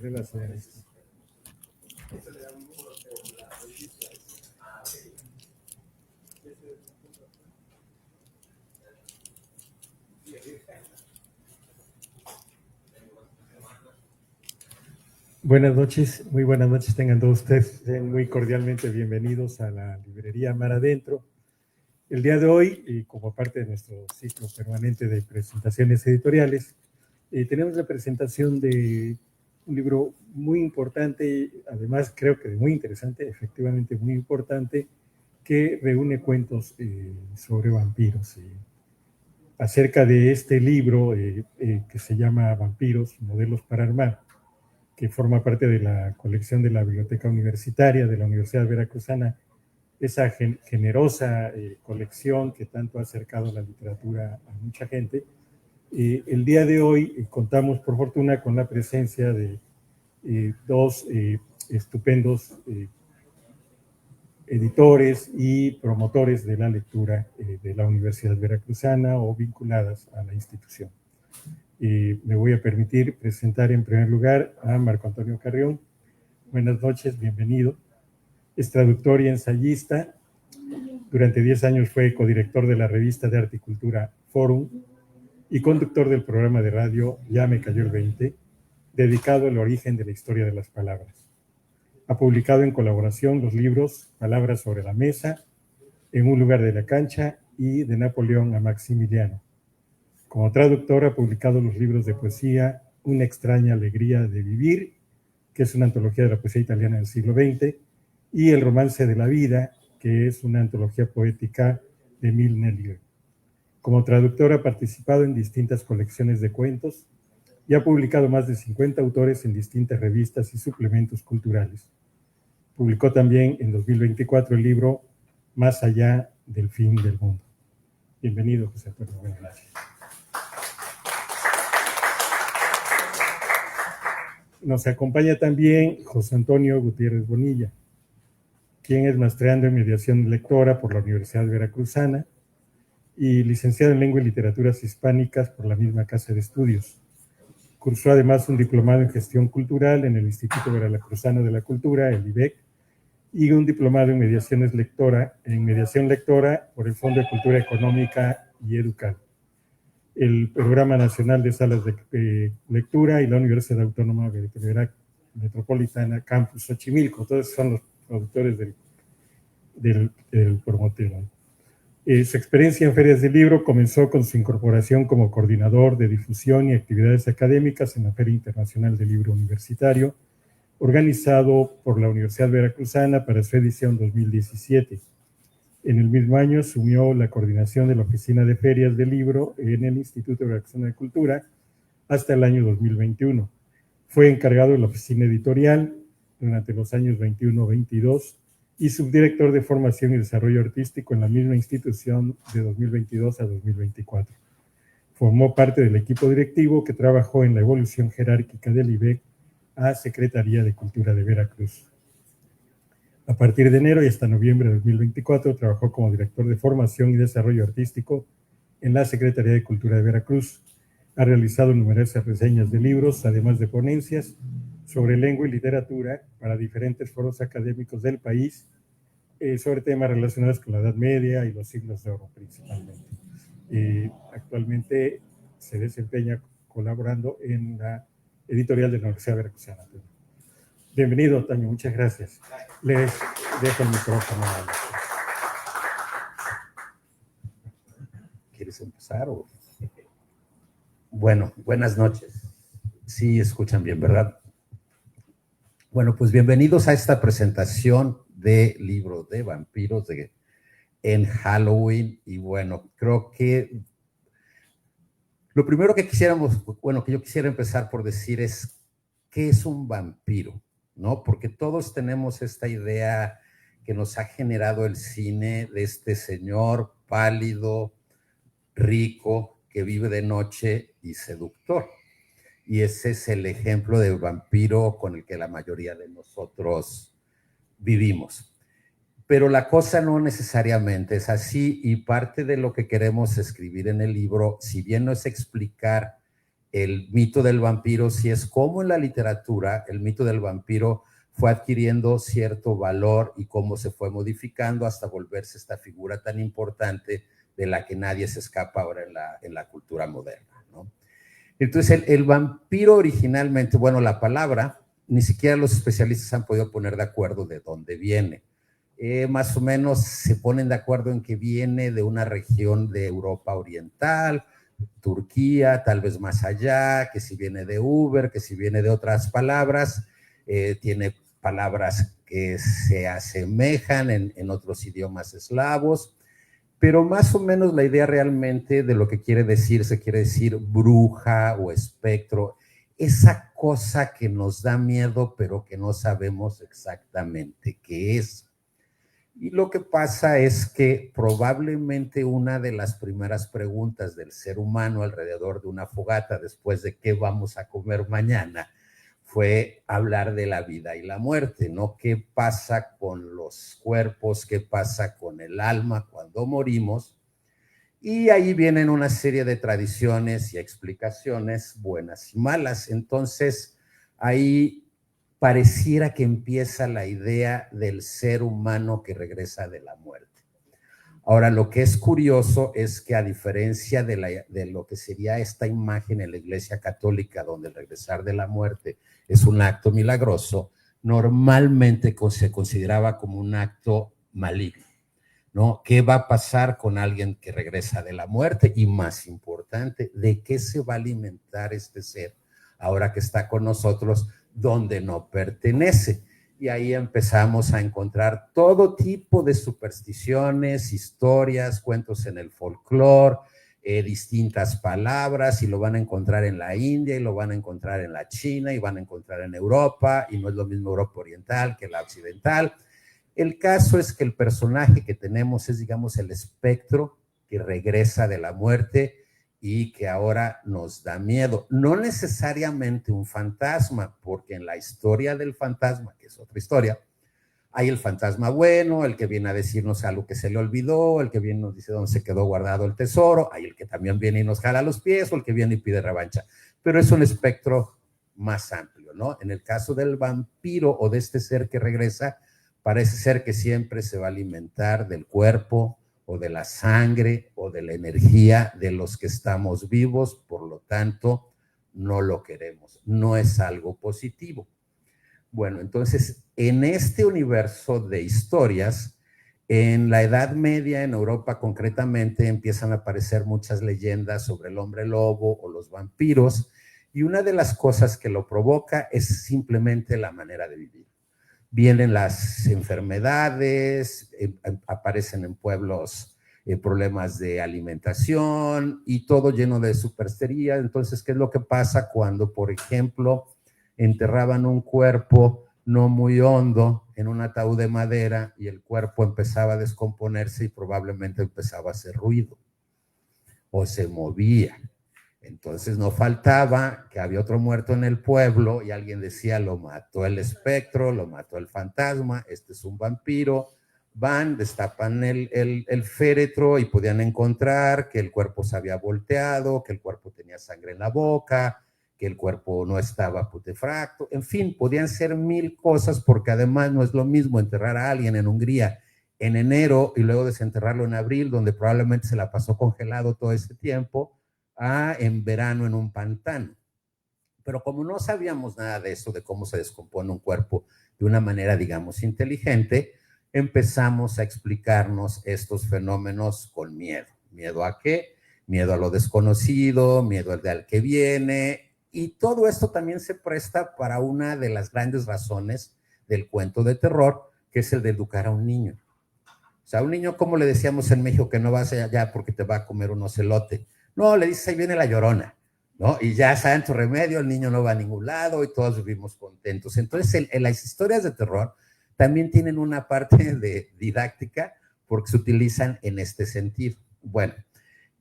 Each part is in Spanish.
de la serie. Buenas noches, muy buenas noches tengan todos ustedes, sean muy cordialmente bienvenidos a la librería Mar Adentro. El día de hoy, y como parte de nuestro ciclo permanente de presentaciones editoriales, tenemos la presentación de un libro muy importante, además creo que muy interesante, efectivamente muy importante, que reúne cuentos sobre vampiros. Acerca de este libro que se llama Vampiros, Modelos para Armar, que forma parte de la colección de la Biblioteca Universitaria de la Universidad Veracruzana, esa generosa colección que tanto ha acercado la literatura a mucha gente. El día de hoy contamos, por fortuna, con la presencia de dos estupendos editores y promotores de la lectura de la Universidad Veracruzana o vinculadas a la institución. Me voy a permitir presentar en primer lugar a Marco Antonio Carrión. Buenas noches, bienvenido. Es traductor y ensayista. Durante 10 años fue codirector de la revista de arte y cultura Forum y conductor del programa de radio Ya me cayó el 20, dedicado al origen de la historia de las palabras. Ha publicado en colaboración los libros Palabras sobre la mesa, En un lugar de la cancha y De Napoleón a Maximiliano. Como traductor ha publicado los libros de poesía Una extraña alegría de vivir, que es una antología de la poesía italiana del siglo XX, y El romance de la vida, que es una antología poética de Emile Nellier. Como traductor ha participado en distintas colecciones de cuentos y ha publicado más de 50 autores en distintas revistas y suplementos culturales. Publicó también en 2024 el libro Más allá del fin del mundo. Bienvenido, José Antonio. Buenas noches. Nos acompaña también José Antonio Gutiérrez Bonilla, quien es maestreando en mediación lectora por la Universidad Veracruzana y licenciado en Lengua y Literaturas Hispánicas por la misma Casa de Estudios. Cursó además un diplomado en Gestión Cultural en el Instituto Veracruzano de la Cultura, el IBEC, y un diplomado en mediación lectora por el Fondo de Cultura Económica y Educal, el Programa Nacional de Salas de Lectura y la Universidad Autónoma Metropolitana Campus Xochimilco. Todos son los productores del promotor. Su experiencia en ferias de libro comenzó con su incorporación como coordinador de difusión y actividades académicas en la Feria Internacional del Libro Universitario, organizado por la Universidad Veracruzana para su edición 2017. En el mismo año asumió la coordinación de la Oficina de Ferias de Libro en el Instituto Veracruzano de Cultura hasta el año 2021. Fue encargado de la oficina editorial durante los años 21-22 y subdirector de Formación y Desarrollo Artístico en la misma institución de 2022 a 2024. Formó parte del equipo directivo que trabajó en la evolución jerárquica del IBEC a Secretaría de Cultura de Veracruz. A partir de enero y hasta noviembre de 2024 trabajó como director de Formación y Desarrollo Artístico en la Secretaría de Cultura de Veracruz. Ha realizado numerosas reseñas de libros, además de ponencias sobre lengua y literatura para diferentes foros académicos del país, sobre temas relacionados con la Edad Media y los siglos de oro principalmente. Actualmente se desempeña colaborando en la editorial de la Universidad Veracruzana. Bienvenido, Toño, muchas gracias. Les dejo el micrófono. ¿Quieres empezar? Bueno, buenas noches. Sí, escuchan bien, ¿verdad? Bueno, pues bienvenidos a esta presentación de libro de vampiros en Halloween. Y bueno, creo que lo primero que yo quisiera empezar por decir es, ¿qué es un vampiro? ¿No? Porque todos tenemos esta idea que nos ha generado el cine de este señor pálido, rico, que vive de noche y seductor. Y ese es el ejemplo de vampiro con el que la mayoría de nosotros vivimos. Pero la cosa no necesariamente es así, y parte de lo que queremos escribir en el libro, si bien no es explicar el mito del vampiro, si es como en la literatura, el mito del vampiro fue adquiriendo cierto valor y cómo se fue modificando hasta volverse esta figura tan importante de la que nadie se escapa ahora en la cultura moderna, ¿no? Entonces, el vampiro originalmente, bueno, la palabra, ni siquiera los especialistas han podido poner de acuerdo de dónde viene. Más o menos se ponen de acuerdo en que viene de una región de Europa Oriental, Turquía, tal vez más allá, que si viene de Uber, que si viene de otras palabras, tiene palabras que se asemejan en otros idiomas eslavos, pero más o menos la idea realmente de lo que quiere decir, se quiere decir bruja o espectro, esa cosa que nos da miedo, pero que no sabemos exactamente qué es. Y lo que pasa es que probablemente una de las primeras preguntas del ser humano alrededor de una fogata, después de qué vamos a comer mañana, fue hablar de la vida y la muerte, ¿no? ¿Qué pasa con los cuerpos? ¿Qué pasa con el alma cuando morimos? Y ahí vienen una serie de tradiciones y explicaciones buenas y malas. Entonces, ahí pareciera que empieza la idea del ser humano que regresa de la muerte. Ahora, lo que es curioso es que a diferencia de lo que sería esta imagen en la Iglesia Católica, donde el regresar de la muerte es un acto milagroso, normalmente se consideraba como un acto maligno, ¿no? ¿Qué va a pasar con alguien que regresa de la muerte? Y más importante, ¿de qué se va a alimentar este ser ahora que está con nosotros donde no pertenece? Y ahí empezamos a encontrar todo tipo de supersticiones, historias, cuentos en el folclore, distintas palabras, y lo van a encontrar en la India, y lo van a encontrar en la China, y van a encontrar en Europa, y no es lo mismo Europa oriental que la occidental. El caso es que el personaje que tenemos es, digamos, el espectro que regresa de la muerte y que ahora nos da miedo. No necesariamente un fantasma, porque en la historia del fantasma, que es otra historia, hay el fantasma bueno, el que viene a decirnos algo que se le olvidó, el que viene y nos dice dónde se quedó guardado el tesoro, hay el que también viene y nos jala los pies, o el que viene y pide revancha. Pero es un espectro más amplio, ¿no? En el caso del vampiro o de este ser que regresa, parece ser que siempre se va a alimentar del cuerpo o de la sangre o de la energía de los que estamos vivos, por lo tanto, no lo queremos, no es algo positivo. Bueno, entonces, en este universo de historias, en la Edad Media, en Europa concretamente, empiezan a aparecer muchas leyendas sobre el hombre lobo o los vampiros, y una de las cosas que lo provoca es simplemente la manera de vivir. Vienen las enfermedades, aparecen en pueblos problemas de alimentación y todo lleno de superstición. Entonces, ¿qué es lo que pasa cuando, por ejemplo, enterraban un cuerpo no muy hondo en un ataúd de madera y el cuerpo empezaba a descomponerse y probablemente empezaba a hacer ruido o se movía? Entonces no faltaba que había otro muerto en el pueblo y alguien decía, lo mató el espectro, lo mató el fantasma, este es un vampiro. Van, destapan el féretro y podían encontrar que el cuerpo se había volteado, que el cuerpo tenía sangre en la boca, que el cuerpo no estaba putefacto. En fin, podían ser mil cosas, porque además no es lo mismo enterrar a alguien en Hungría en enero y luego desenterrarlo en abril, donde probablemente se la pasó congelado todo ese tiempo, en verano en un pantano. Pero como no sabíamos nada de eso, de cómo se descompone un cuerpo de una manera, digamos, inteligente, empezamos a explicarnos estos fenómenos con miedo. ¿Miedo a qué? Miedo a lo desconocido, miedo al que viene, y todo esto también se presta para una de las grandes razones del cuento de terror, que es el de educar a un niño. O sea, a un niño, como le decíamos en México, que no vas allá porque te va a comer un ocelote. No, le dices, ahí viene la Llorona, ¿no? Y ya saben tu remedio, el niño no va a ningún lado y todos vivimos contentos. Entonces, las historias de terror también tienen una parte de didáctica porque se utilizan en este sentido. Bueno,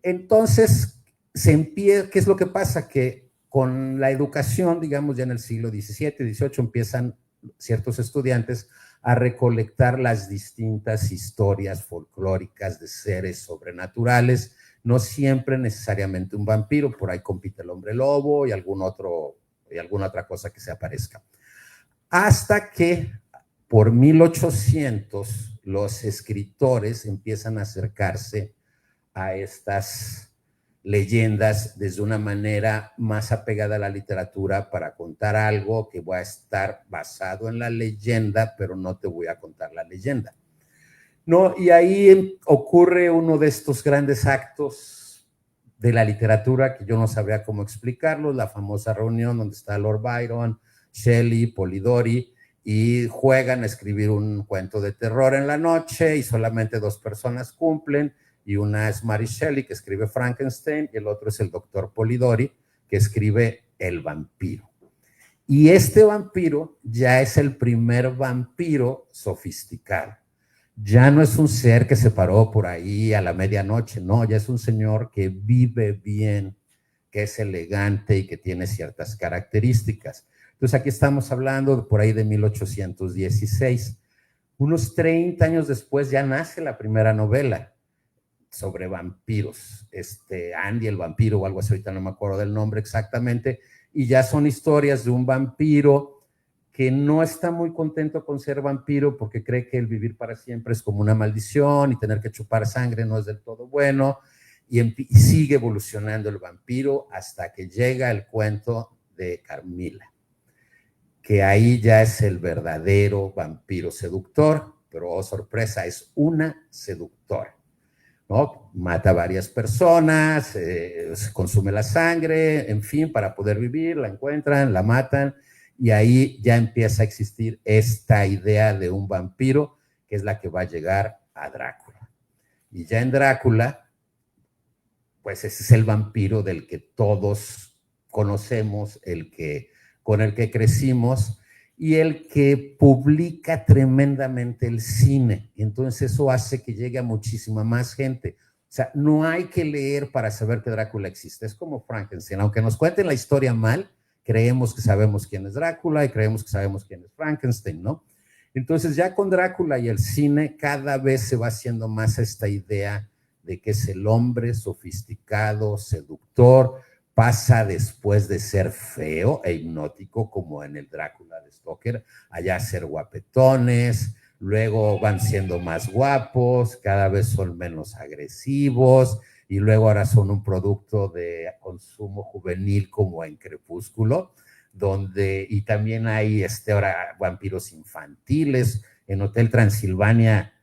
entonces, ¿qué es lo que pasa? Que con la educación, digamos, ya en el siglo XVII, XVIII, empiezan ciertos estudiantes a recolectar las distintas historias folclóricas de seres sobrenaturales, no siempre necesariamente un vampiro, por ahí compite el hombre lobo y alguna otra cosa que se aparezca. Hasta que por 1800 los escritores empiezan a acercarse a estas leyendas desde una manera más apegada a la literatura para contar algo que va a estar basado en la leyenda, pero no te voy a contar la leyenda. No, y ahí ocurre uno de estos grandes actos de la literatura que yo no sabría cómo explicarlo, la famosa reunión donde está Lord Byron, Shelley, Polidori, y juegan a escribir un cuento de terror en la noche y solamente 2 personas cumplen, y una es Mary Shelley, que escribe Frankenstein, y el otro es el doctor Polidori, que escribe El vampiro. Y este vampiro ya es el primer vampiro sofisticado. Ya no es un ser que se paró por ahí a la medianoche, no, ya es un señor que vive bien, que es elegante y que tiene ciertas características. Entonces aquí estamos hablando por ahí de 1816. Unos 30 años después ya nace la primera novela sobre vampiros, Andy el vampiro o algo así, ahorita no me acuerdo del nombre exactamente, y ya son historias de un vampiro que no está muy contento con ser vampiro porque cree que el vivir para siempre es como una maldición y tener que chupar sangre no es del todo bueno, y sigue evolucionando el vampiro hasta que llega el cuento de Carmila, que ahí ya es el verdadero vampiro seductor, pero oh sorpresa, es una seductora, ¿no? Mata a varias personas, consume la sangre, en fin, para poder vivir, la encuentran, la matan, y ahí ya empieza a existir esta idea de un vampiro, que es la que va a llegar a Drácula. Y ya en Drácula, pues ese es el vampiro del que todos conocemos, con el que crecimos, y el que publica tremendamente el cine. Entonces eso hace que llegue a muchísima más gente. O sea, no hay que leer para saber que Drácula existe. Es como Frankenstein. Aunque nos cuenten la historia mal, creemos que sabemos quién es Drácula y creemos que sabemos quién es Frankenstein, ¿no? Entonces ya con Drácula y el cine cada vez se va haciendo más esta idea de que es el hombre sofisticado, seductor, pasa después de ser feo e hipnótico, como en el Drácula de Stoker, allá a ser guapetones, luego van siendo más guapos, cada vez son menos agresivos, y luego ahora son un producto de consumo juvenil como en Crepúsculo, y también hay ahora vampiros infantiles. En Hotel Transilvania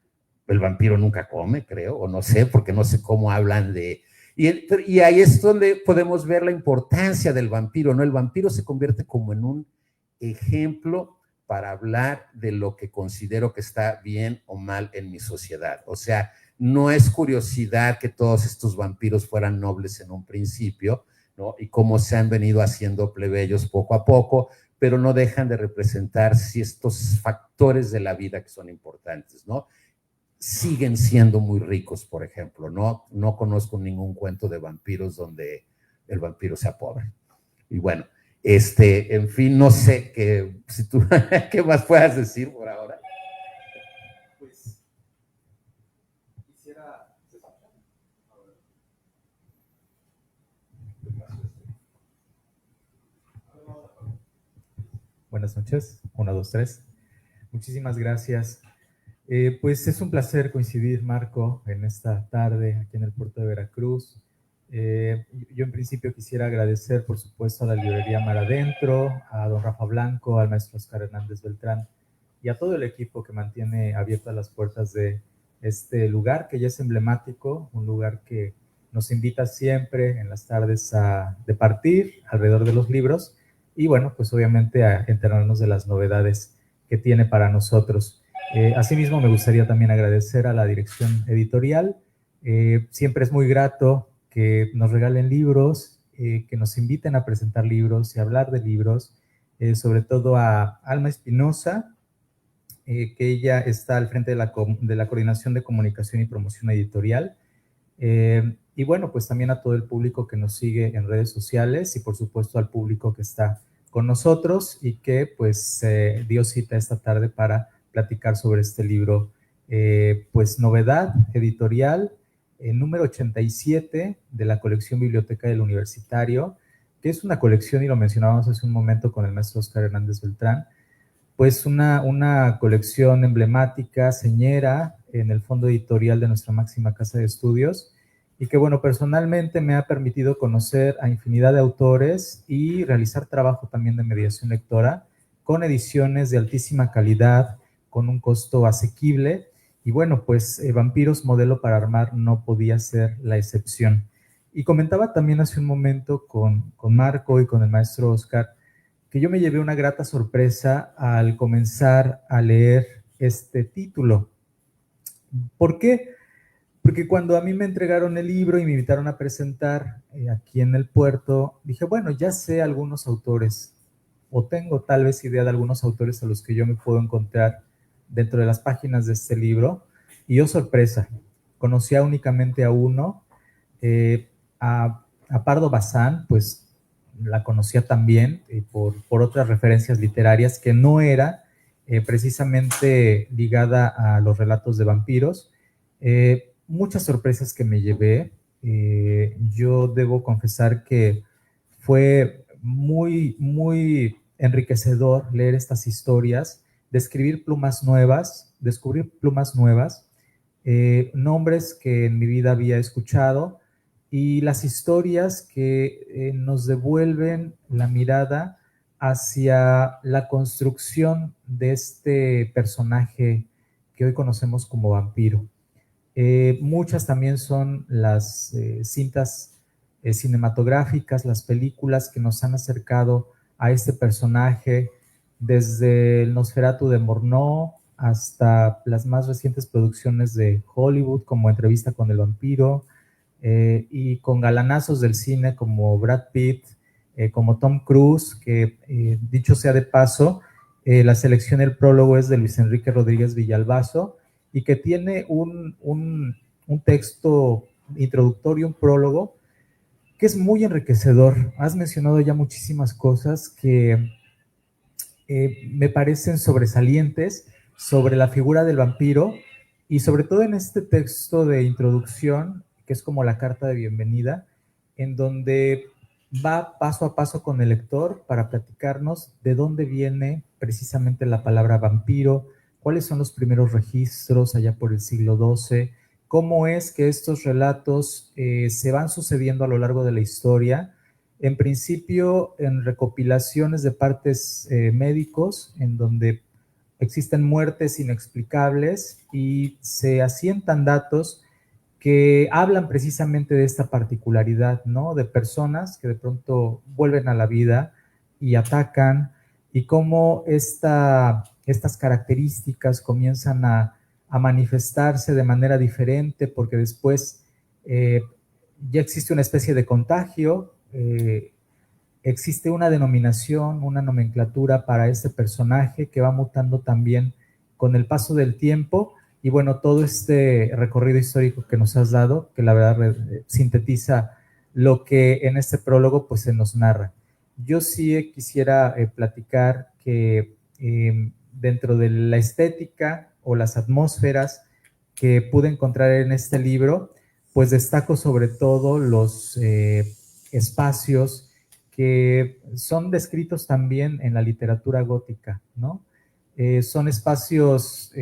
el vampiro nunca come, creo, o no sé, porque no sé cómo hablan de... Y ahí es donde podemos ver la importancia del vampiro, ¿no? El vampiro se convierte como en un ejemplo para hablar de lo que considero que está bien o mal en mi sociedad. O sea, no es curiosidad que todos estos vampiros fueran nobles en un principio, ¿no? Y cómo se han venido haciendo plebeyos poco a poco, pero no dejan de representar estos factores de la vida que son importantes, ¿no? Siguen siendo muy ricos, por ejemplo. No conozco ningún cuento de vampiros donde el vampiro sea pobre. Y bueno, en fin, no sé si tú, ¿qué más puedas decir por ahora? Pues, quisiera... Buenas noches, 1, 2, 3. Muchísimas gracias. Pues es un placer coincidir, Marco, en esta tarde aquí en el puerto de Veracruz. Yo en principio quisiera agradecer, por supuesto, a la librería Mar Adentro, a don Rafa Blanco, al maestro Oscar Hernández Beltrán y a todo el equipo que mantiene abiertas las puertas de este lugar, que ya es emblemático, un lugar que nos invita siempre en las tardes a departir alrededor de los libros y, bueno, pues obviamente a enterarnos de las novedades que tiene para nosotros. Asimismo, me gustaría también agradecer a la dirección editorial. Siempre es muy grato que nos regalen libros, que nos inviten a presentar libros y hablar de libros, sobre todo a Alma Espinosa, que ella está al frente de la Coordinación de Comunicación y Promoción Editorial. Y bueno, pues también a todo el público que nos sigue en redes sociales y por supuesto al público que está con nosotros y que pues dio cita esta tarde para platicar sobre este libro, pues novedad editorial, el número 87 de la colección Biblioteca del Universitario, que es una colección, y lo mencionábamos hace un momento con el maestro Oscar Hernández Beltrán, pues una colección emblemática, señera, en el fondo editorial de nuestra máxima casa de estudios, y que, bueno, personalmente me ha permitido conocer a infinidad de autores y realizar trabajo también de mediación lectora, con ediciones de altísima calidad, con un costo asequible, y bueno, pues Vampiros, modelo para armar, no podía ser la excepción. Y comentaba también hace un momento con Marco y con el maestro Oscar, que yo me llevé una grata sorpresa al comenzar a leer este título. ¿Por qué? Porque cuando a mí me entregaron el libro y me invitaron a presentar aquí en el puerto, dije, bueno, ya sé algunos autores, o tengo tal vez idea de algunos autores a los que yo me puedo encontrar dentro de las páginas de este libro, y yo, sorpresa, conocía únicamente a uno, a Pardo Bazán, pues la conocía también por otras referencias literarias que no era precisamente ligada a los relatos de vampiros. Muchas sorpresas que me llevé. Yo debo confesar que fue muy enriquecedor leer estas historias, descubrir plumas nuevas, nombres que en mi vida había escuchado, y las historias que nos devuelven la mirada hacia la construcción de este personaje que hoy conocemos como vampiro. Muchas también son las cintas cinematográficas, las películas que nos han acercado a este personaje, desde el Nosferatu de Murnau hasta las más recientes producciones de Hollywood, como Entrevista con el vampiro, y con galanazos del cine como Brad Pitt, como Tom Cruise, que dicho sea de paso, la selección del prólogo es de Luis Enrique Rodríguez Villalbazo, y que tiene un texto introductorio, un prólogo, que es muy enriquecedor. Has mencionado ya muchísimas cosas que me parecen sobresalientes sobre la figura del vampiro, y sobre todo en este texto de introducción, que es como la carta de bienvenida, en donde va paso a paso con el lector para platicarnos de dónde viene precisamente la palabra vampiro, cuáles son los primeros registros allá por el siglo XII, cómo es que estos relatos se van sucediendo a lo largo de la historia, en principio en recopilaciones de partes médicos, en donde existen muertes inexplicables y se asientan datos que hablan precisamente de esta particularidad, ¿no? De personas que de pronto vuelven a la vida y atacan, y cómo estas características comienzan a manifestarse de manera diferente, porque después ya existe una especie de contagio, existe una denominación, una nomenclatura para este personaje que va mutando también con el paso del tiempo. Y bueno, todo este recorrido histórico que nos has dado, que la verdad sintetiza lo que en este prólogo pues se nos narra. Yo sí quisiera platicar que dentro de la estética o las atmósferas que pude encontrar en este libro, pues destaco sobre todo los espacios que son descritos también en la literatura gótica, ¿no? Son espacios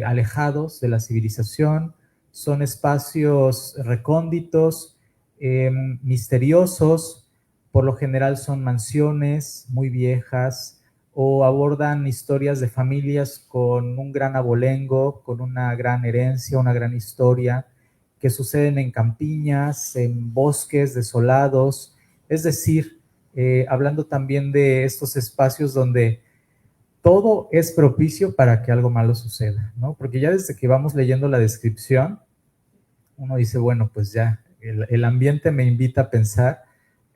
alejados de la civilización, son espacios recónditos, misteriosos, por lo general son mansiones muy viejas, o abordan historias de familias con un gran abolengo, con una gran herencia, una gran historia, que suceden en campiñas, en bosques desolados, es decir, hablando también de estos espacios donde todo es propicio para que algo malo suceda, ¿no? Porque ya desde que vamos leyendo la descripción, uno dice, bueno, pues ya, el ambiente me invita a pensar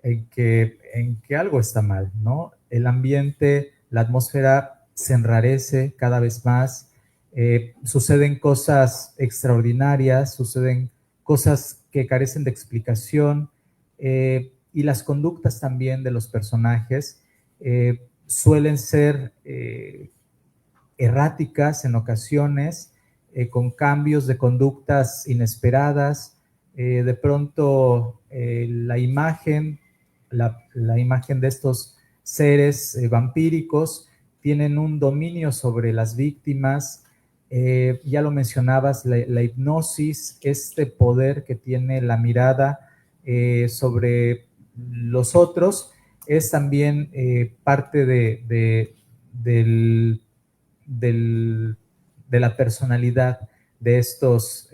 en que algo está mal, ¿no? El ambiente, la atmósfera se enrarece cada vez más, suceden cosas extraordinarias, suceden cosas que carecen de explicación, y las conductas también de los personajes suelen ser erráticas en ocasiones, con cambios de conductas inesperadas, De pronto la imagen de estos seres vampíricos tienen un dominio sobre las víctimas. Ya lo mencionabas, la hipnosis, este poder que tiene la mirada sobre los otros, es también parte del, de la personalidad de estos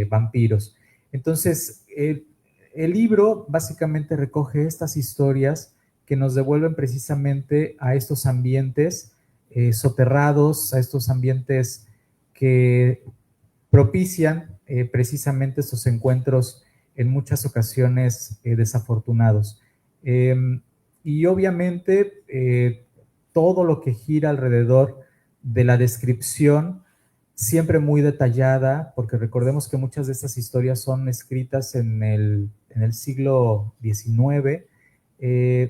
vampiros. Entonces, el libro básicamente recoge estas historias que nos devuelven precisamente a estos ambientes soterrados, a estos ambientes que propician precisamente estos encuentros en muchas ocasiones desafortunados. Y obviamente todo lo que gira alrededor de la descripción, siempre muy detallada, porque recordemos que muchas de estas historias son escritas en el siglo XIX,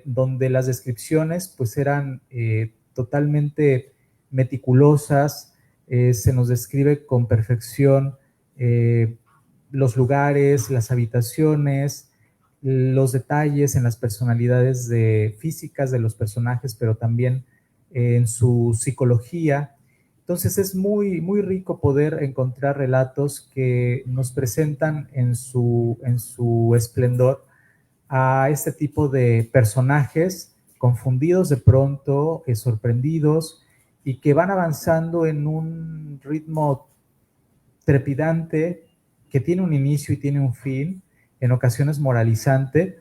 donde las descripciones pues eran totalmente meticulosas. Se nos describe con perfección los lugares, las habitaciones, los detalles en las personalidades físicas de los personajes, pero también en su psicología. Entonces es muy, muy rico poder encontrar relatos que nos presentan en su esplendor a este tipo de personajes confundidos de pronto, sorprendidos, y que van avanzando en un ritmo trepidante que tiene un inicio y tiene un fin, en ocasiones moralizante,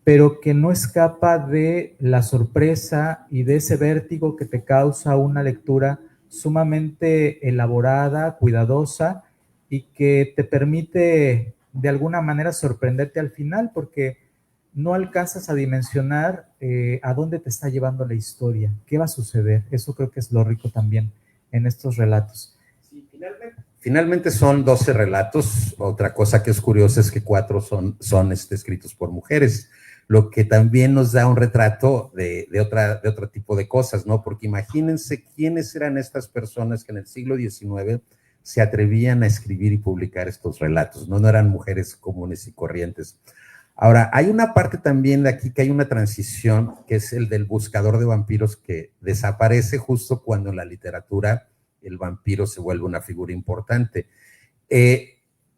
pero que no escapa de la sorpresa y de ese vértigo que te causa una lectura sumamente elaborada, cuidadosa, y que te permite de alguna manera sorprenderte al final, porque no alcanzas a dimensionar a dónde te está llevando la historia, qué va a suceder. Eso creo que es lo rico también en estos relatos. Sí, finalmente son 12 relatos. Otra cosa que es curiosa es que 4 son escritos por mujeres, lo que también nos da un retrato de otro tipo de cosas, ¿no? Porque imagínense quiénes eran estas personas que en el siglo XIX se atrevían a escribir y publicar estos relatos, ¿no? No eran mujeres comunes y corrientes. Ahora, hay una parte también de aquí que hay una transición, que es el del buscador de vampiros, que desaparece justo cuando en la literatura el vampiro se vuelve una figura importante.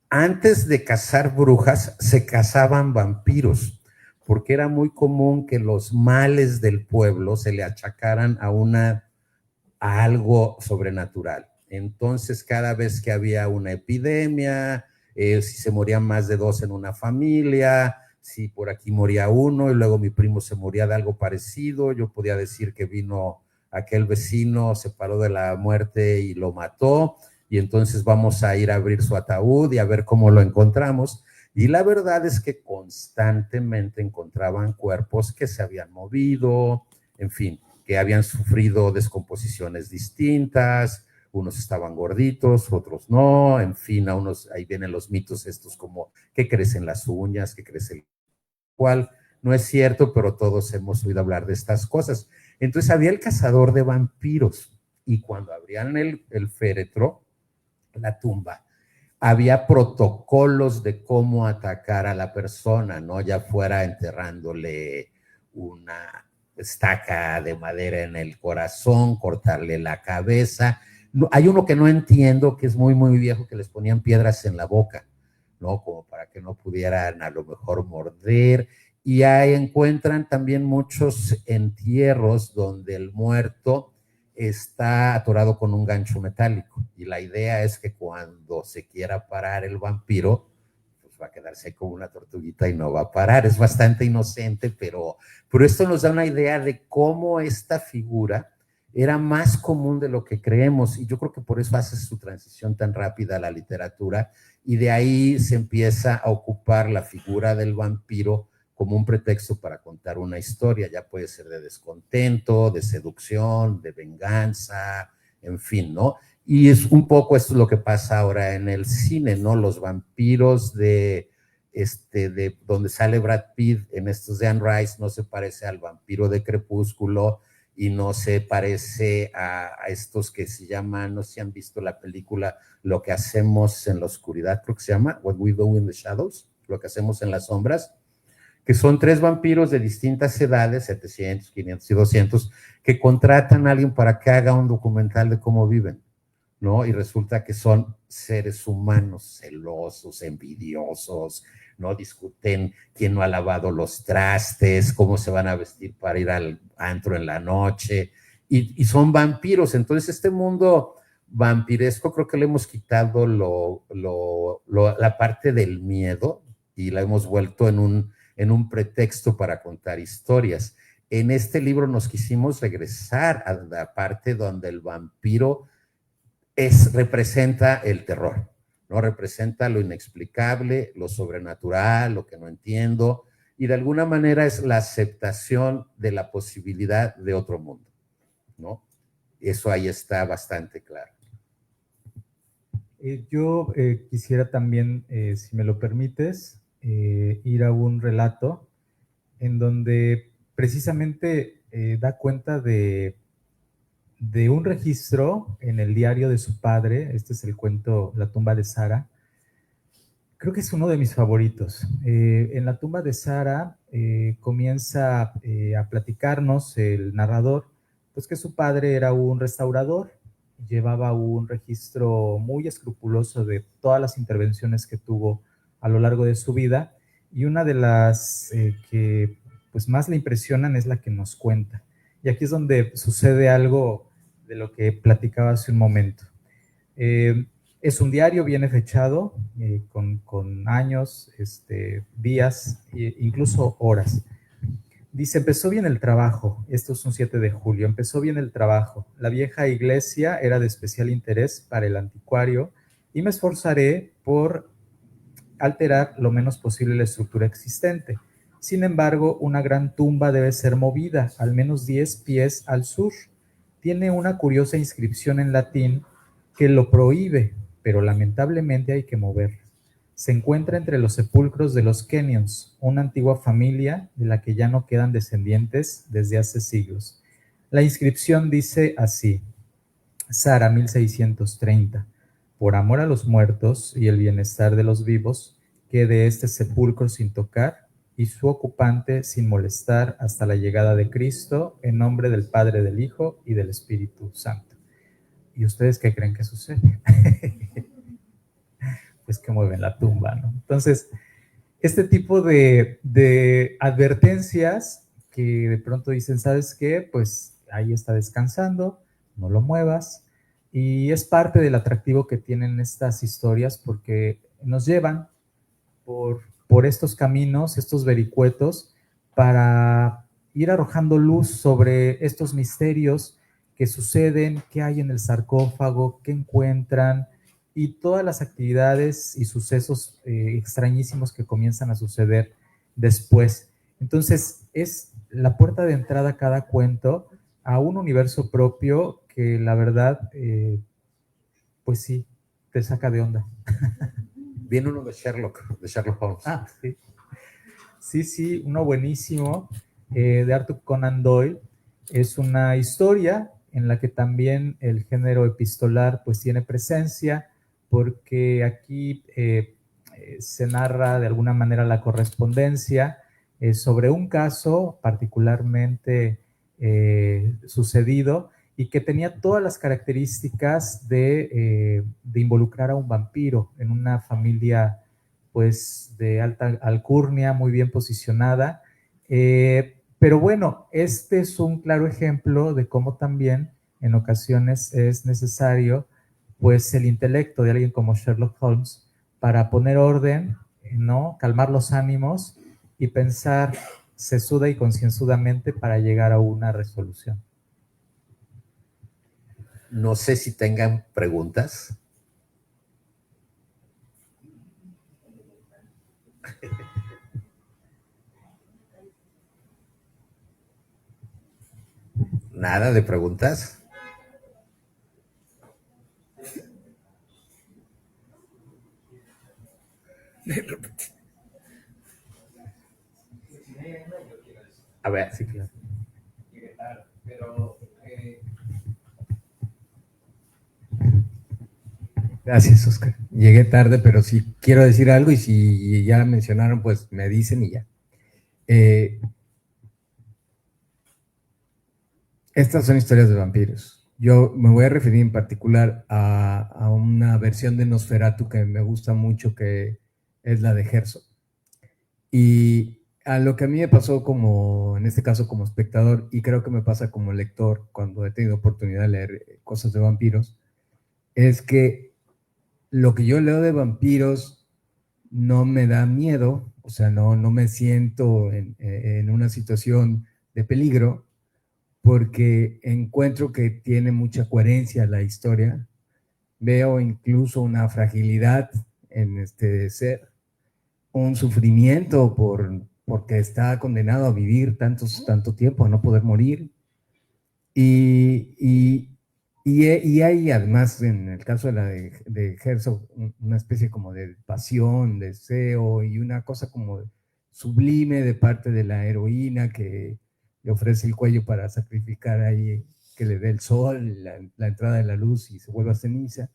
Antes de cazar brujas, se cazaban vampiros, porque era muy común que los males del pueblo se le achacaran a algo sobrenatural. Entonces, cada vez que había una epidemia, si se morían más de 2 en una familia, si por aquí moría uno y luego mi primo se moría de algo parecido, yo podía decir que vino aquel vecino, se paró de la muerte y lo mató, y entonces vamos a ir a abrir su ataúd y a ver cómo lo encontramos. Y la verdad es que constantemente encontraban cuerpos que se habían movido, en fin, que habían sufrido descomposiciones distintas, unos estaban gorditos, otros no, en fin, a unos, ahí vienen los mitos estos como que crecen las uñas, que crece el cual no es cierto, pero todos hemos oído hablar de estas cosas. Entonces había el cazador de vampiros, y cuando abrían el féretro, la tumba, había protocolos de cómo atacar a la persona, ¿no? Ya fuera enterrándole una estaca de madera en el corazón, cortarle la cabeza. No, hay uno que no entiendo, que es muy, muy viejo, que les ponían piedras en la boca, ¿no? Como para que no pudieran a lo mejor morder. Y ahí encuentran también muchos entierros donde el muerto está atorado con un gancho metálico, y la idea es que cuando se quiera parar el vampiro, pues va a quedarse como una tortuguita y no va a parar. Es bastante inocente, pero esto nos da una idea de cómo esta figura era más común de lo que creemos, y yo creo que por eso hace su transición tan rápida a la literatura, y de ahí se empieza a ocupar la figura del vampiro como un pretexto para contar una historia. Ya puede ser de descontento, de seducción, de venganza, en fin, ¿no? Y es un poco esto lo que pasa ahora en el cine, ¿no? Los vampiros de donde sale Brad Pitt en estos de Anne Rice no se parece al vampiro de Crepúsculo, y no se parece a estos que se llaman, no sé si han visto la película Lo que hacemos en la oscuridad, creo que se llama What We Do in the Shadows, lo que hacemos en las sombras, que son 3 vampiros de distintas edades, 700, 500 y 200, que contratan a alguien para que haga un documental de cómo viven, ¿no? Y resulta que son seres humanos celosos, envidiosos, ¿no? Discuten quién no ha lavado los trastes, cómo se van a vestir para ir al antro en la noche, y son vampiros. Entonces este mundo vampiresco creo que le hemos quitado la parte del miedo y la hemos vuelto en un pretexto para contar historias. En este libro nos quisimos regresar a la parte donde el vampiro representa el terror, ¿no? Representa lo inexplicable, lo sobrenatural, lo que no entiendo, y de alguna manera es la aceptación de la posibilidad de otro mundo, ¿no? Eso ahí está bastante claro. Yo quisiera también, si me lo permites, ir a un relato en donde precisamente da cuenta de un registro en el diario de su padre. Este es el cuento La tumba de Sara. Creo que es uno de mis favoritos. En la tumba de Sara comienza a platicarnos el narrador, pues que su padre era un restaurador, llevaba un registro muy escrupuloso de todas las intervenciones que tuvo a lo largo de su vida, y una de las que pues más le impresionan es la que nos cuenta. Y aquí es donde sucede algo de lo que platicaba hace un momento. Es un diario, viene fechado, con años, días, incluso horas. Dice: empezó bien el trabajo. Esto es un 7 de julio. Empezó bien el trabajo. La vieja iglesia era de especial interés para el anticuario y me esforzaré por alterar lo menos posible la estructura existente. Sin embargo, una gran tumba debe ser movida al menos 10 pies al sur. Tiene una curiosa inscripción en latín que lo prohíbe, pero lamentablemente hay que moverla. Se encuentra entre los sepulcros de los Kenyons, una antigua familia de la que ya no quedan descendientes desde hace siglos. La inscripción dice así: Sara, 1630. Por amor a los muertos y el bienestar de los vivos, quede este sepulcro sin tocar y su ocupante sin molestar hasta la llegada de Cristo, en nombre del Padre, del Hijo y del Espíritu Santo. ¿Y ustedes qué creen que sucede? Pues que mueven la tumba, ¿no? Entonces, este tipo de advertencias que de pronto dicen, ¿sabes qué? Pues ahí está descansando, no lo muevas. Y es parte del atractivo que tienen estas historias, porque nos llevan por estos caminos, estos vericuetos, para ir arrojando luz sobre estos misterios que suceden, qué hay en el sarcófago, qué encuentran, y todas las actividades y sucesos extrañísimos que comienzan a suceder después. Entonces, es la puerta de entrada a cada cuento a un universo propio que la verdad, pues sí, te saca de onda. Viene uno de Sherlock Holmes. Ah, sí. Sí, uno buenísimo, de Arthur Conan Doyle. Es una historia en la que también el género epistolar pues tiene presencia, porque aquí se narra de alguna manera la correspondencia sobre un caso particularmente sucedido, y que tenía todas las características de involucrar a un vampiro en una familia pues de alta alcurnia, muy bien posicionada. Pero bueno, este es un claro ejemplo de cómo también en ocasiones es necesario pues el intelecto de alguien como Sherlock Holmes para poner orden, ¿no? Calmar los ánimos y pensar sesuda y concienzudamente para llegar a una resolución. No sé si tengan preguntas. Nada de preguntas. A ver, sí, claro. Gracias, Oscar. Llegué tarde, pero sí quiero decir algo y si ya mencionaron, pues me dicen y ya. Estas son historias de vampiros. Yo me voy a referir en particular a una versión de Nosferatu que me gusta mucho, que es la de Herzog. Y a lo que a mí me pasó como, en este caso como espectador, y creo que me pasa como lector cuando he tenido oportunidad de leer cosas de vampiros, es que lo que yo leo de vampiros no me da miedo, o sea, no me siento en una situación de peligro, porque encuentro que tiene mucha coherencia la historia. Veo incluso una fragilidad en este ser, un sufrimiento porque está condenado a vivir tanto tiempo, a no poder morir. Y hay además, en el caso de Herzog, una especie como de pasión, deseo y una cosa como sublime de parte de la heroína que le ofrece el cuello para sacrificar ahí, que le dé el sol, la entrada de la luz y se vuelva ceniza.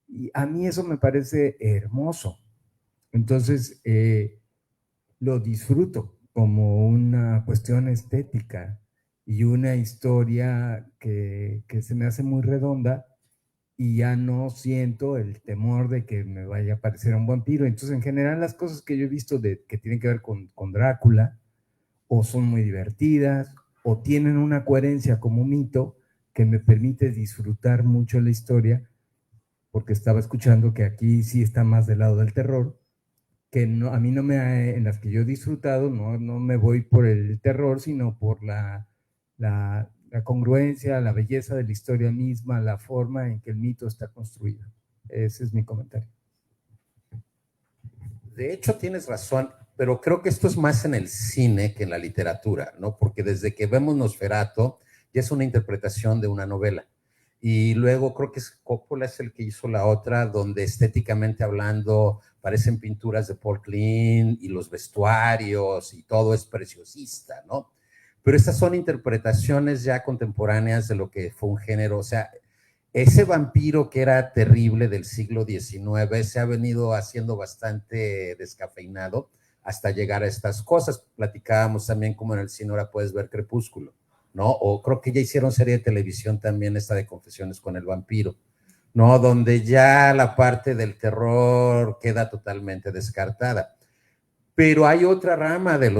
Y a mí eso me parece hermoso. Entonces, lo disfruto como una cuestión estética y una historia que se me hace muy redonda y ya no siento el temor de que me vaya a parecer un vampiro. Entonces, en general, las cosas que yo he visto que tienen que ver con Drácula o son muy divertidas o tienen una coherencia como mito que me permite disfrutar mucho la historia, porque estaba escuchando que aquí sí está más del lado del terror, que no, a mí no me, en las que yo he disfrutado, no me voy por el terror, sino por la congruencia, la belleza de la historia misma, la forma en que el mito está construido. Ese es mi comentario. De hecho, tienes razón, pero creo que esto es más en el cine que en la literatura, ¿no? Porque desde que vemos Nosferatu, ya es una interpretación de una novela. Y luego creo que Coppola es el que hizo la otra, donde estéticamente hablando parecen pinturas de Paul Klee y los vestuarios y todo es preciosista, ¿no? Pero estas son interpretaciones ya contemporáneas de lo que fue un género, o sea, ese vampiro que era terrible del siglo XIX se ha venido haciendo bastante descafeinado hasta llegar a estas cosas. Platicábamos también como en el cine ahora puedes ver Crepúsculo, ¿no? O creo que ya hicieron serie de televisión también esta de Confesiones con el vampiro, ¿no? Donde ya la parte del terror queda totalmente descartada. Pero hay otra rama de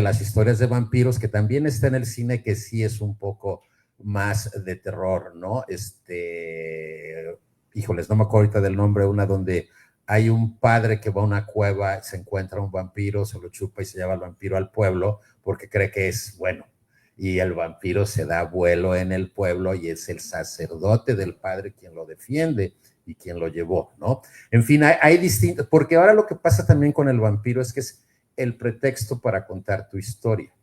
las historias de vampiros que también está en el cine que sí es un poco más de terror, ¿no? Híjoles, no me acuerdo ahorita del nombre, una donde hay un padre que va a una cueva, se encuentra un vampiro, se lo chupa y se lleva al vampiro al pueblo porque cree que es bueno. Y el vampiro se da vuelo en el pueblo y es el sacerdote del padre quien lo defiende y quien lo llevó, ¿no? En fin, hay distintos, porque ahora lo que pasa también con el vampiro es que es el pretexto para contar tu historia.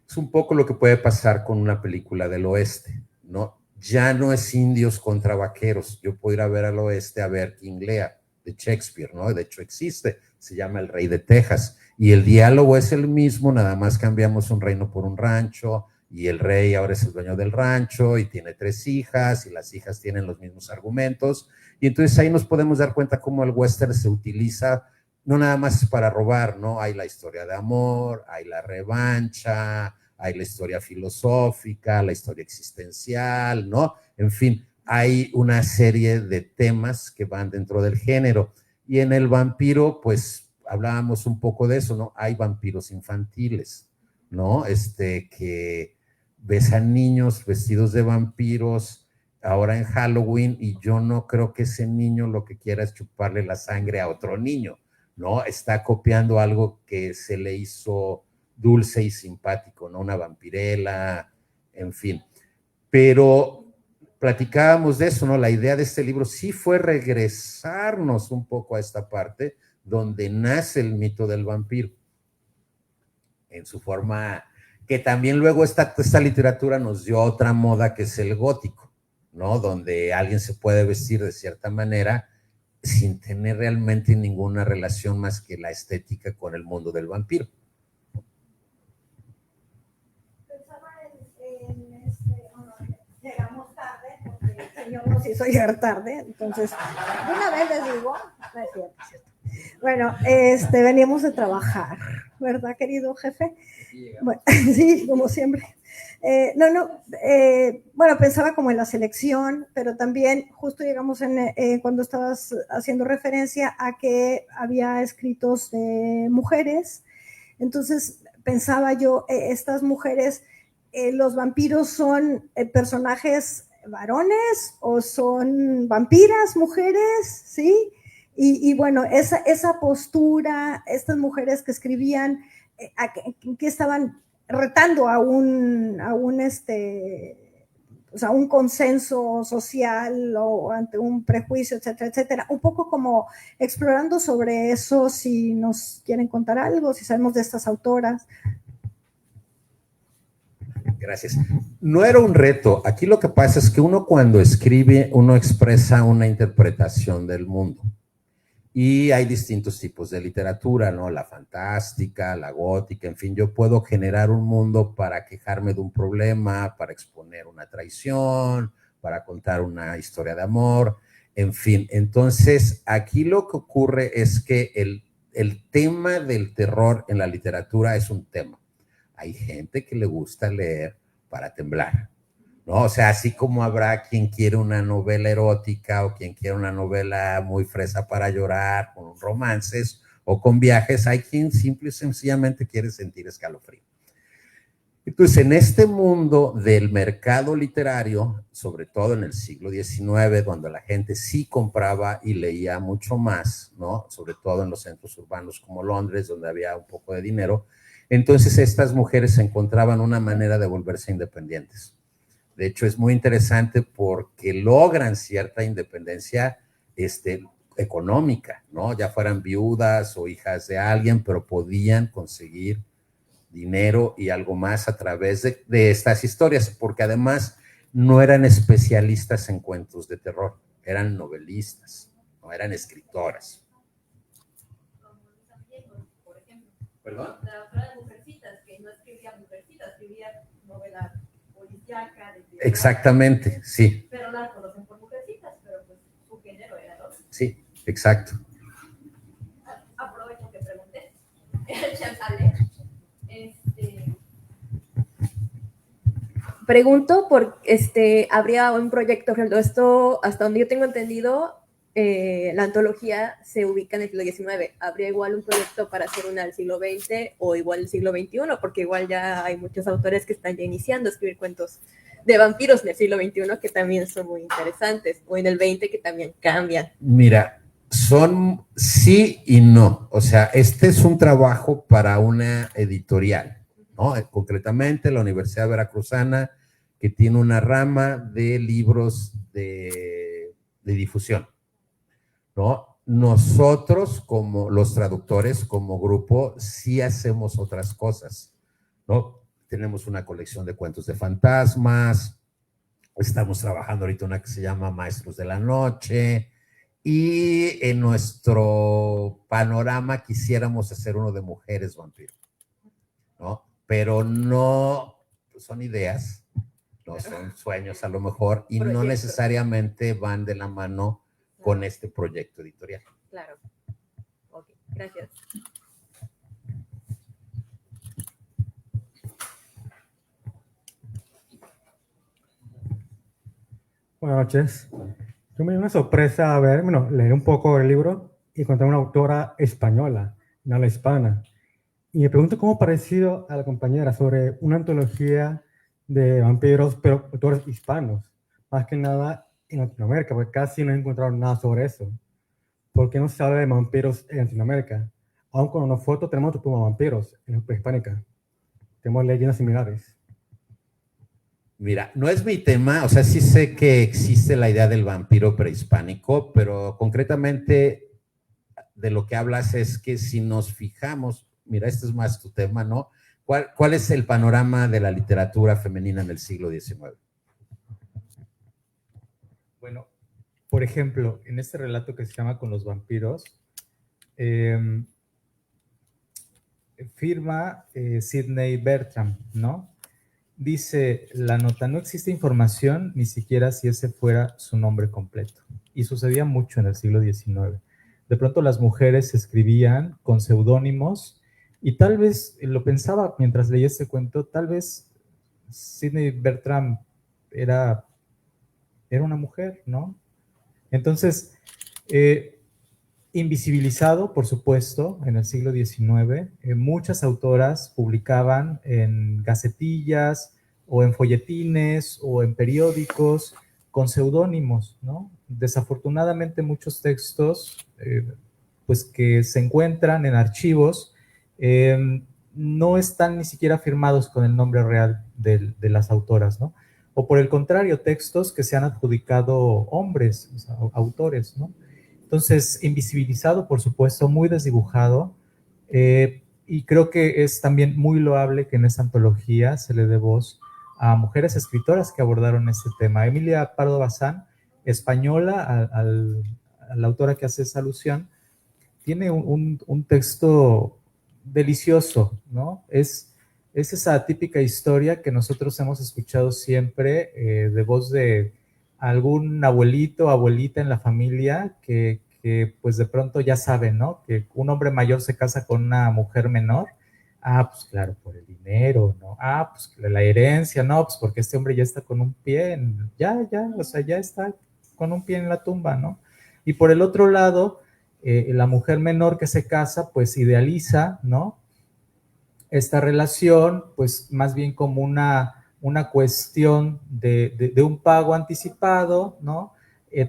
Es un poco lo que puede pasar con una película del oeste, ¿no? Ya no es indios contra vaqueros. Yo puedo ir a ver al oeste a ver King Lear de Shakespeare, ¿no? De hecho existe, se llama El Rey de Texas y el diálogo es el mismo, nada más cambiamos un reino por un rancho y el rey ahora es el dueño del rancho y tiene 3 hijas y las hijas tienen los mismos argumentos y entonces ahí nos podemos dar cuenta cómo el western se utiliza no nada más para robar, ¿no? Hay la historia de amor, hay la revancha, hay la historia filosófica, la historia existencial, ¿no? En fin, hay una serie de temas que van dentro del género. Y en el vampiro, pues hablábamos un poco de eso, ¿no? Hay vampiros infantiles, ¿no? Que ves a niños vestidos de vampiros ahora en Halloween y yo no creo que ese niño lo que quiera es chuparle la sangre a otro niño, ¿no? Está copiando algo que se le hizo dulce y simpático, ¿no? Una vampirela, en fin. Pero platicábamos de eso, ¿no? La idea de este libro sí fue regresarnos un poco a esta parte donde nace el mito del vampiro, en su forma, que también luego esta literatura nos dio otra moda que es el gótico, ¿no? Donde alguien se puede vestir de cierta manera sin tener realmente ninguna relación más que la estética con el mundo del vampiro. Pensaba llegamos tarde porque señor nos hizo llegar tarde, entonces, de una vez les digo, no es cierto, es cierto. Bueno, veníamos de trabajar, ¿verdad, querido jefe? Bueno, sí, como siempre. Bueno, pensaba como en la selección, pero también justo llegamos cuando estabas haciendo referencia a que había escritos de mujeres, entonces pensaba yo, estas mujeres, ¿los vampiros son personajes varones o son vampiras mujeres? ¿Sí? Y bueno, esa postura, estas mujeres que escribían, que estaban retando a un consenso social o ante un prejuicio, etcétera, etcétera. Un poco como explorando sobre eso, si nos quieren contar algo, si sabemos de estas autoras. Gracias. No era un reto. Aquí lo que pasa es que uno cuando escribe, uno expresa una interpretación del mundo. Y hay distintos tipos de literatura, ¿no? La fantástica, la gótica, en fin, yo puedo generar un mundo para quejarme de un problema, para exponer una traición, para contar una historia de amor, en fin. Entonces, aquí lo que ocurre es que el tema del terror en la literatura es un tema. Hay gente que le gusta leer para temblar, ¿no? O sea, así como habrá quien quiere una novela erótica o quien quiere una novela muy fresa para llorar, con romances o con viajes, hay quien simple y sencillamente quiere sentir escalofrío. Entonces, en este mundo del mercado literario, sobre todo en el siglo XIX, donde la gente sí compraba y leía mucho más, ¿no? Sobre todo en los centros urbanos como Londres, donde había un poco de dinero, entonces estas mujeres encontraban una manera de volverse independientes. De hecho, es muy interesante porque logran cierta independencia económica, ¿no? Ya fueran viudas o hijas de alguien, pero podían conseguir dinero y algo más a través de estas historias, porque además no eran especialistas en cuentos de terror, eran novelistas, no eran escritoras. Por ejemplo. ¿Perdón? La autora de Mujercitas, que no escribía Mujercitas, escribía novela policíaca. Exactamente, sí. Pero la conocen por Mujercitas, pero pues su género era otro. Sí, exacto. Aprovecho que pregunté. Chantal, pregunto por, habría un proyecto, esto, hasta donde yo tengo entendido, la antología se ubica en el siglo XIX. ¿Habría igual un proyecto para hacer una del siglo XX o igual el siglo XXI? Porque igual ya hay muchos autores que están ya iniciando a escribir cuentos de vampiros en el siglo XXI que también son muy interesantes, o en el XX que también cambian. Mira, son sí y no. O sea, este es un trabajo para una editorial, ¿no? Concretamente la Universidad Veracruzana, que tiene una rama de libros de difusión, ¿no? Nosotros, como los traductores, como grupo, sí hacemos otras cosas, ¿no? Tenemos una colección de cuentos de fantasmas, estamos trabajando ahorita una que se llama Maestros de la Noche, y en nuestro panorama quisiéramos hacer uno de mujeres vampiro, ¿no? Pero no, son ideas, no son sueños a lo mejor, y no necesariamente van de la mano con este proyecto editorial. Claro. Ok, gracias. Buenas noches. Yo me dio una sorpresa leer un poco el libro y encontrar una autora española, no la hispana. Y me pregunto cómo parecido a la compañera sobre una antología de vampiros, pero autores hispanos, más que nada en Latinoamérica, porque casi no he encontrado nada sobre eso. ¿Por qué no se habla de vampiros en Latinoamérica? Aun cuando nosotros tenemos otro tipo de vampiros en la hispánica. Tenemos leyendas similares. Mira, no es mi tema, o sea, sí sé que existe la idea del vampiro prehispánico, pero concretamente de lo que hablas es que si nos fijamos, mira, este es más tu tema, ¿no? ¿Cuál es el panorama de la literatura femenina en el siglo XIX? Bueno, por ejemplo, en este relato que se llama Con los vampiros, firma Sidney Bertram, ¿no? dice la nota, no existe información ni siquiera si ese fuera su nombre completo. Y sucedía mucho en el siglo XIX. De pronto las mujeres escribían con seudónimos y tal vez, lo pensaba mientras leía este cuento, tal vez Sidney Bertram era una mujer, ¿no? Entonces, invisibilizado, por supuesto, en el siglo XIX, muchas autoras publicaban en gacetillas o en folletines o en periódicos con seudónimos, ¿no? Desafortunadamente muchos textos, pues que se encuentran en archivos, no están ni siquiera firmados con el nombre real de las autoras, ¿no? O por el contrario, textos que se han adjudicado hombres, o sea, autores, ¿no? Entonces, invisibilizado, por supuesto, muy desdibujado, y creo que es también muy loable que en esta antología se le dé voz a mujeres escritoras que abordaron este tema. Emilia Pardo Bazán, española, a la autora que hace esa alusión, tiene un texto delicioso, ¿no? Es esa típica historia que nosotros hemos escuchado siempre de voz de algún abuelito o abuelita en la familia que pues de pronto ya saben, ¿no? Que un hombre mayor se casa con una mujer menor. Ah, pues claro, por el dinero, ¿no? Ah, pues la herencia, no, pues porque este hombre ya está con un pie, o sea, ya está con un pie en la tumba, ¿no? Y por el otro lado, la mujer menor que se casa, pues idealiza, ¿no? Esta relación, pues más bien como una cuestión de un pago anticipado, ¿no?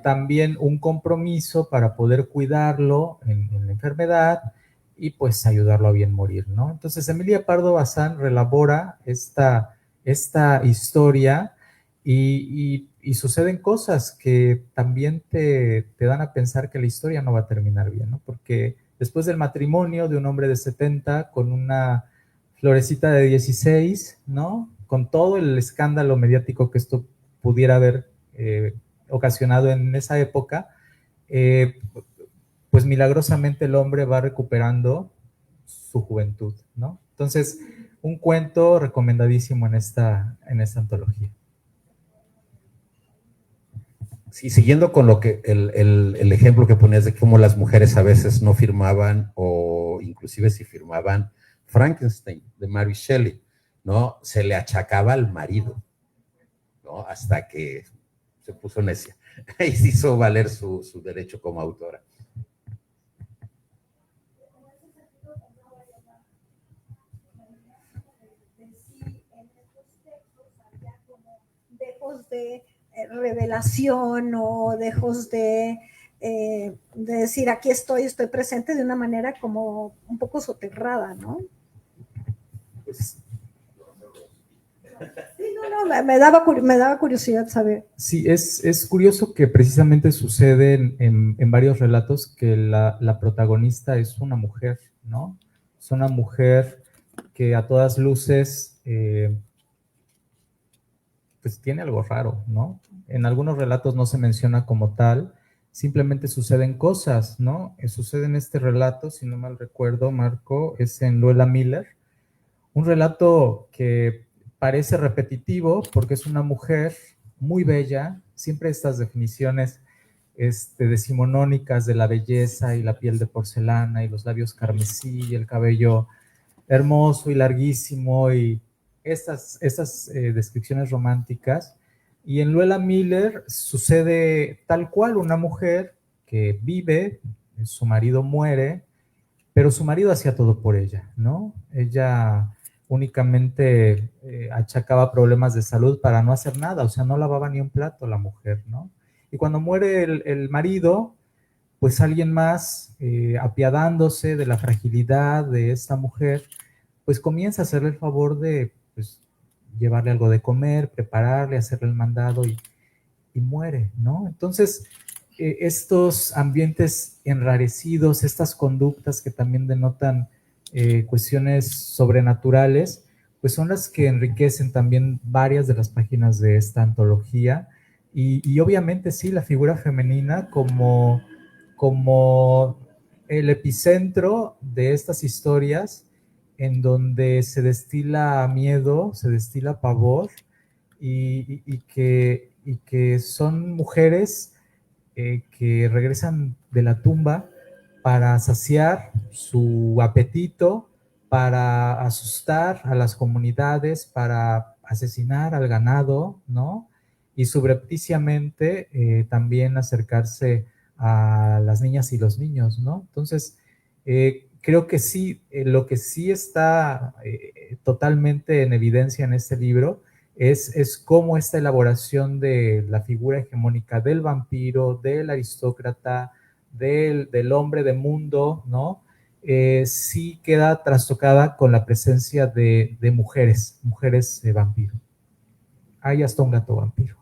También un compromiso para poder cuidarlo en la enfermedad y pues ayudarlo a bien morir, ¿no? Entonces Emilia Pardo Bazán relabora esta historia y suceden cosas que también te dan a pensar que la historia no va a terminar bien, ¿no? Porque después del matrimonio de un hombre de 70 con una florecita de 16, ¿no? Con todo el escándalo mediático que esto pudiera haber ocasionado en esa época, pues milagrosamente el hombre va recuperando su juventud, ¿no? Entonces, un cuento recomendadísimo en esta antología. Sí, siguiendo con lo que el ejemplo que ponías de cómo las mujeres a veces no firmaban o inclusive si firmaban Frankenstein de Mary Shelley, ¿no? Se le achacaba al marido, ¿no? Hasta que se puso necia y se hizo valer su derecho como autora. Dejos de revelación o dejos de decir aquí estoy presente de una manera como un poco soterrada, ¿no? Pues, sí, no, me daba curiosidad saber. Sí, es curioso que precisamente sucede en varios relatos que la protagonista es una mujer, ¿no? Es una mujer que a todas luces pues tiene algo raro, ¿no? En algunos relatos no se menciona como tal, simplemente suceden cosas, ¿no? Sucede en este relato, si no mal recuerdo, Marco, es en Luella Miller, un relato que parece repetitivo porque es una mujer muy bella, siempre estas definiciones decimonónicas de la belleza y la piel de porcelana y los labios carmesí y el cabello hermoso y larguísimo y estas descripciones románticas. Y en Luella Miller sucede tal cual, una mujer que vive, su marido muere, pero su marido hacía todo por ella, ¿no? Ella únicamente achacaba problemas de salud para no hacer nada, o sea, no lavaba ni un plato la mujer, ¿no? Y cuando muere el marido, pues alguien más, apiadándose de la fragilidad de esta mujer, pues comienza a hacerle el favor de pues, llevarle algo de comer, prepararle, hacerle el mandado y muere, ¿no? Entonces, estos ambientes enrarecidos, estas conductas que también denotan cuestiones sobrenaturales, pues son las que enriquecen también varias de las páginas de esta antología y obviamente sí, la figura femenina como el epicentro de estas historias en donde se destila miedo, se destila pavor, y que son mujeres que regresan de la tumba para saciar su apetito, para asustar a las comunidades, para asesinar al ganado, ¿no? Y subrepticiamente también acercarse a las niñas y los niños, ¿no? Entonces, creo que sí, lo que sí está totalmente en evidencia en este libro es cómo esta elaboración de la figura hegemónica del vampiro, del aristócrata, del hombre de mundo, ¿no? Sí queda trastocada con la presencia de mujeres vampiro. Hay hasta un gato vampiro.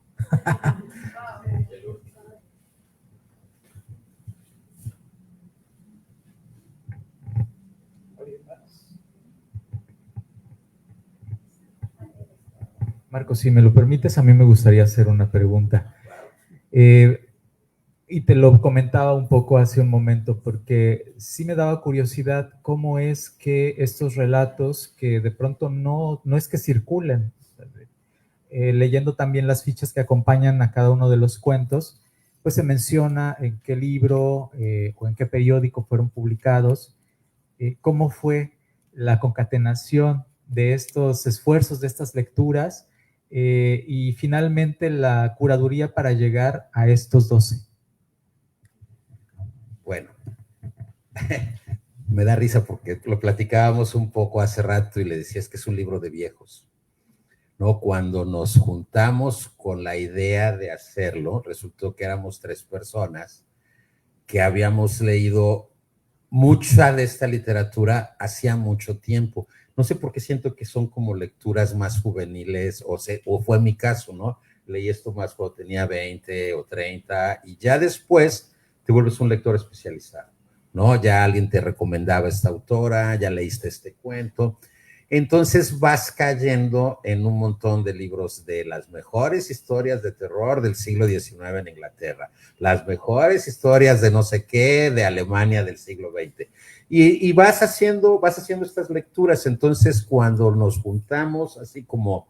Marco, si me lo permites, a mí me gustaría hacer una pregunta. Y te lo comentaba un poco hace un momento, porque sí me daba curiosidad cómo es que estos relatos que de pronto no es que circulen, leyendo también las fichas que acompañan a cada uno de los cuentos, pues se menciona en qué libro o en qué periódico fueron publicados, cómo fue la concatenación de estos esfuerzos, de estas lecturas, y finalmente la curaduría para llegar a estos 12. Bueno, me da risa porque lo platicábamos un poco hace rato y le decías que es un libro de viejos, ¿no? Cuando nos juntamos con la idea de hacerlo, resultó que éramos 3 personas que habíamos leído mucha de esta literatura hacía mucho tiempo. No sé por qué siento que son como lecturas más juveniles, o fue mi caso, ¿no? Leí esto más cuando tenía 20 o 30 y ya después te vuelves un lector especializado, ¿no? Ya alguien te recomendaba esta autora, ya leíste este cuento. Entonces vas cayendo en un montón de libros de las mejores historias de terror del siglo XIX en Inglaterra, las mejores historias de no sé qué de Alemania del siglo XX. Y vas haciendo estas lecturas. Entonces, cuando nos juntamos, así como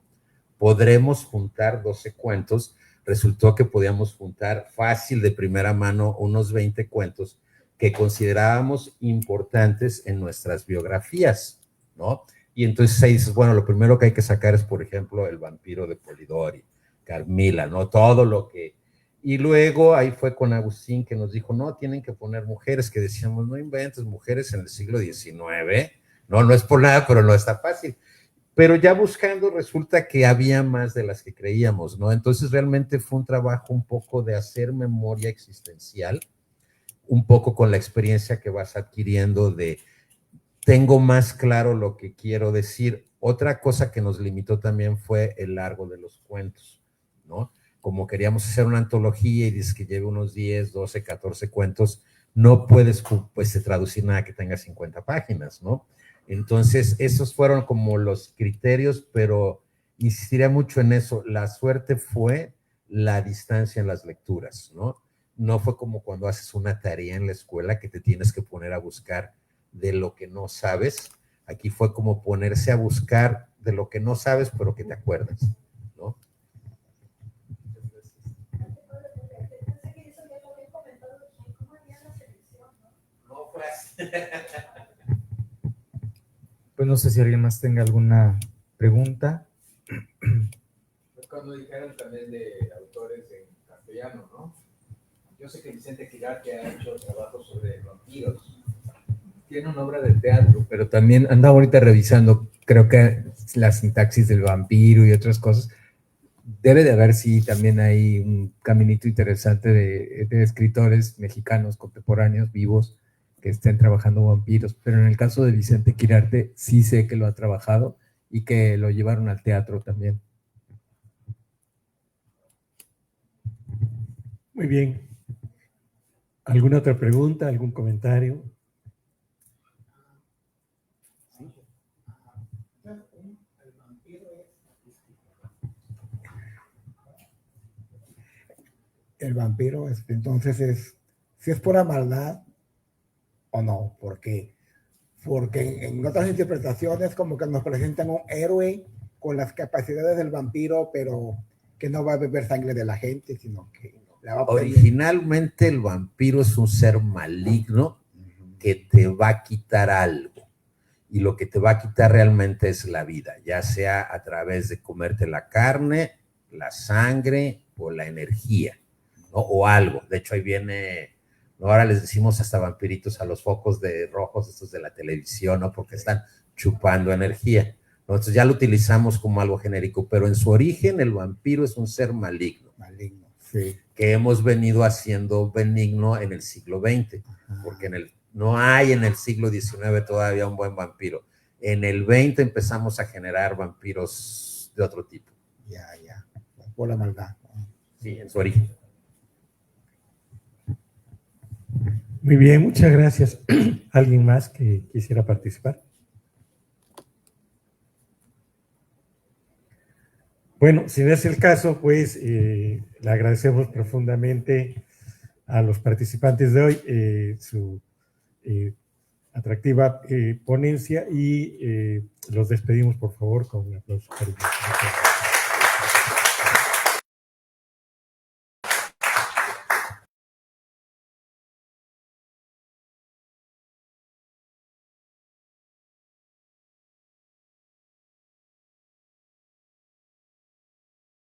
podremos juntar 12 cuentos, resultó que podíamos juntar fácil de primera mano unos 20 cuentos que considerábamos importantes en nuestras biografías, ¿no? Y entonces ahí dices, bueno, lo primero que hay que sacar es, por ejemplo, El vampiro de Polidori, Carmila, ¿no? Todo lo que... Y luego ahí fue con Agustín que nos dijo, no, tienen que poner mujeres, que decíamos, no inventes mujeres en el siglo XIX, no es por nada, pero no está fácil. Pero ya buscando resulta que había más de las que creíamos, ¿no? Entonces realmente fue un trabajo un poco de hacer memoria existencial, un poco con la experiencia que vas adquiriendo de tengo más claro lo que quiero decir. Otra cosa que nos limitó también fue el largo de los cuentos, ¿no? Como queríamos hacer una antología y dices que lleve unos 10, 12, 14 cuentos, no puedes pues traducir nada que tenga 50 páginas, ¿no? Entonces, esos fueron como los criterios, pero insistiría mucho en eso. La suerte fue la distancia en las lecturas, ¿no? No fue como cuando haces una tarea en la escuela que te tienes que poner a buscar de lo que no sabes. Aquí fue como ponerse a buscar de lo que no sabes, pero que te acuerdas, ¿no? Pues no sé si alguien más tenga alguna pregunta. Cuando dijeron también de autores en castellano, ¿no? Yo sé que Vicente Quirarte ha hecho trabajo sobre vampiros. Tiene una obra de teatro, pero también andaba ahorita revisando, creo que la sintaxis del vampiro y otras cosas. Debe de haber, sí, también hay un caminito interesante de escritores mexicanos contemporáneos vivos que estén trabajando vampiros, pero en el caso de Vicente Quirarte sí sé que lo ha trabajado y que lo llevaron al teatro también. Muy bien. ¿Alguna otra pregunta, algún comentario? El vampiro, entonces si es pura maldad o no, porque porque en otras interpretaciones como que nos presentan un héroe con las capacidades del vampiro, pero que no va a beber sangre de la gente, sino que la va a pedir. Originalmente el vampiro es un ser maligno que te va a quitar algo, y lo que te va a quitar realmente es la vida, ya sea a través de comerte la carne, la sangre o la energía, ¿no? O algo. De hecho, ahí viene, ¿no? Ahora les decimos hasta vampiritos a los focos de rojos estos de la televisión, ¿no? Porque están chupando energía. Entonces ya lo utilizamos como algo genérico, pero en su origen el vampiro es un ser maligno. Maligno, sí. Que hemos venido haciendo benigno en el siglo XX, porque no hay en el siglo XIX todavía un buen vampiro. En el XX empezamos a generar vampiros de otro tipo. Ya, por la maldad. Sí, en su origen. Muy bien, muchas gracias. ¿Alguien más que quisiera participar? Bueno, si no es el caso, pues le agradecemos profundamente a los participantes de hoy su atractiva ponencia y los despedimos, por favor, con un aplauso cariñoso.